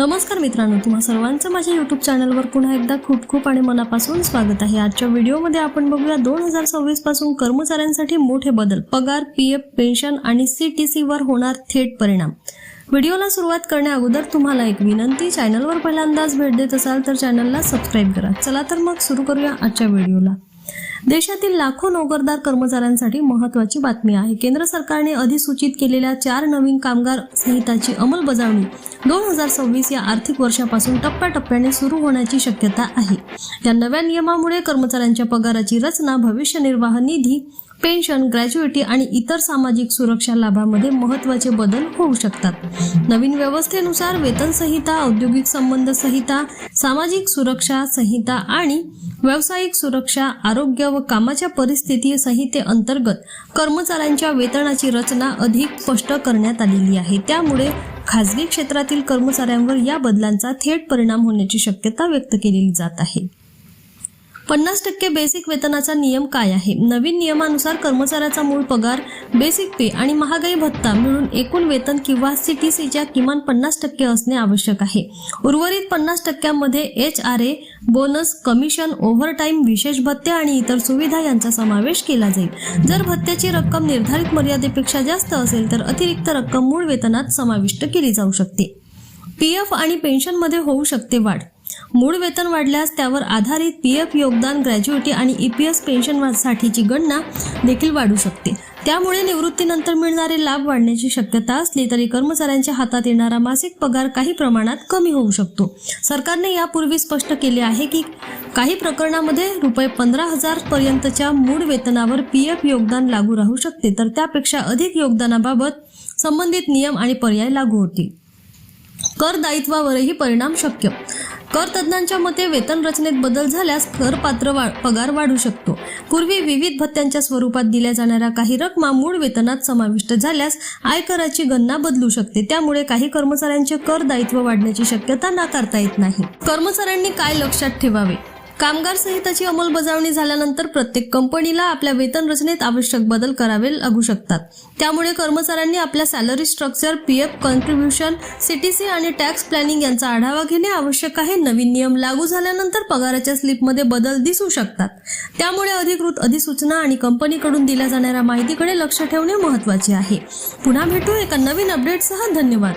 नमस्कार मित्रांनो, तुम्हा सर्वांचं माझ्या YouTube चॅनलवर पुन्हा एकदा खूप खूप आणि मनापासून स्वागत आहे। आजच्या व्हिडिओमध्ये आपण बघूया 2026 पासून कर्मचाऱ्यांसाठी मोठे बदल, पगार, पीएफ, पेन्शन आणि CTC वर होणार थेट परिणाम। व्हिडिओला सुरुवात करण्याअगोदर तुम्हाला एक विनंती, चॅनलवर पहिल्यांदाच भेट देत असाल तर चॅनलला सबस्क्राइब करा। चला तर मग सुरू करूया आजच्या व्हिडिओला। देशातील लाखो नोकरदार कर्मचाऱ्यांसाठी महत्त्वाची बातमी आहे। केंद्र सरकारने अधिसूचित केलेल्या 4 नवीन कामगार संहिताची अंमलबजावणी 2026 या आर्थिक वर्षापासून टप्प्याटप्प्याने सुरू होण्याची शक्यता आहे। या नव्या नियमामुळे कर्मचाऱ्यांच्या पगाराची रचना, भविष्य निर्वाह निधी, पेन्शन, ग्रॅज्युइटी आणि इतर सामाजिक सुरक्षा लाभामध्ये महत्त्वाचे बदल होऊ शकतात। नवीन व्यवस्थेनुसार वेतन संहिता, औद्योगिक संबंध संहिता, सामाजिक सुरक्षा संहिता आणि व्यावसायिक सुरक्षा, आरोग्य व कामाच्या परिस्थिती संहितेअंतर्गत कर्मचाऱ्यांच्या वेतनाची रचना अधिक स्पष्ट करण्यात आलेली आहे। त्यामुळे खासगी क्षेत्रातील कर्मचाऱ्यांवर या बदलांचा थेट परिणाम होण्याची शक्यता व्यक्त केली जात आहे। 50% बेसिक वेतनाचा नियम काय आहे? नवीन नियमानुसार कर्मचाऱ्याचा मूळ पगार, बेसिक पे आणि महागाई भत्ता मिळून एकूण वेतन किंवा CTCच्या किमान 50% असणे आवश्यक आहे। उर्वरित 50% मध्ये HRA, बोनस, कमिशन, ओव्हरटाईम, विशेष भत्ते आणि इतर सुविधा यांचा समावेश केला जाईल। जर भत्त्याची रक्कम निर्धारित मर्यादेपेक्षा जास्त असेल तर अतिरिक्त रक्कम मूळ वेतनात समाविष्ट केली जाऊ शकते। पीएफ आणि पेन्शनमध्ये होऊ शकते वाढ। मूळ वेतन वाढल्यास त्यावर आधारित पीएफ योगदान, ग्रॅज्युइटी आणि EPS पेन्शनसाठीची गणना देखील वाढू शकते। त्यामुळे निवृत्तीनंतर मिळणारे लाभ वाढण्याची शक्यता असली तरी कर्मचाऱ्यांच्या हातात येणारा मासिक पगार काही प्रमाणात कमी होऊ शकतो। सरकारने यापूर्वी स्पष्ट केले आहे की काही प्रकरणामध्ये ₹15,000 पर्यंतच्या मूळ वेतनावर पीएफ योगदान लागू राहू शकते, तर त्यापेक्षा अधिक योगदानाबाबत संबंधित नियम आणि पर्याय लागू होतील। कर दायित्वावरही परिणाम शक्य। कर तज्ञांच्या मते वेतन रचनेत बदल झाल्यास करपात्र पगार वाढू शकतो। पूर्वी विविध भत्त्यांच्या स्वरूपात दिल्या जाणाऱ्या काही रकमा मूळ वेतनात समाविष्ट झाल्यास आयकराची गणना बदलू शकते। त्यामुळे काही कर्मचाऱ्यांचे कर दायित्व वाढण्याची शक्यता नाकारता येत नाही। कर्मचाऱ्यांनी काय लक्षात ठेवावे? कामगार संहिताची अंमलबजावणी झाल्यानंतर प्रत्येक कंपनीला आपल्या वेतन रचनेत आवश्यक बदल करावे लागू शकतात। त्यामुळे कर्मचाऱ्यांनी आपल्या salary structure, PF contribution, CTC आणि टॅक्स प्लॅनिंग यांचा आढावा घेणे आवश्यक आहे। नवीन नियम लागू झाल्यानंतर पगाराच्या स्लिपमध्ये बदल दिसू शकतात। त्यामुळे अधिकृत अधिसूचना आणि कंपनीकडून दिल्या जाणाऱ्या माहितीकडे लक्ष ठेवणे महत्त्वाचे आहे। पुन्हा भेटू एका नवीन अपडेटसह। धन्यवाद।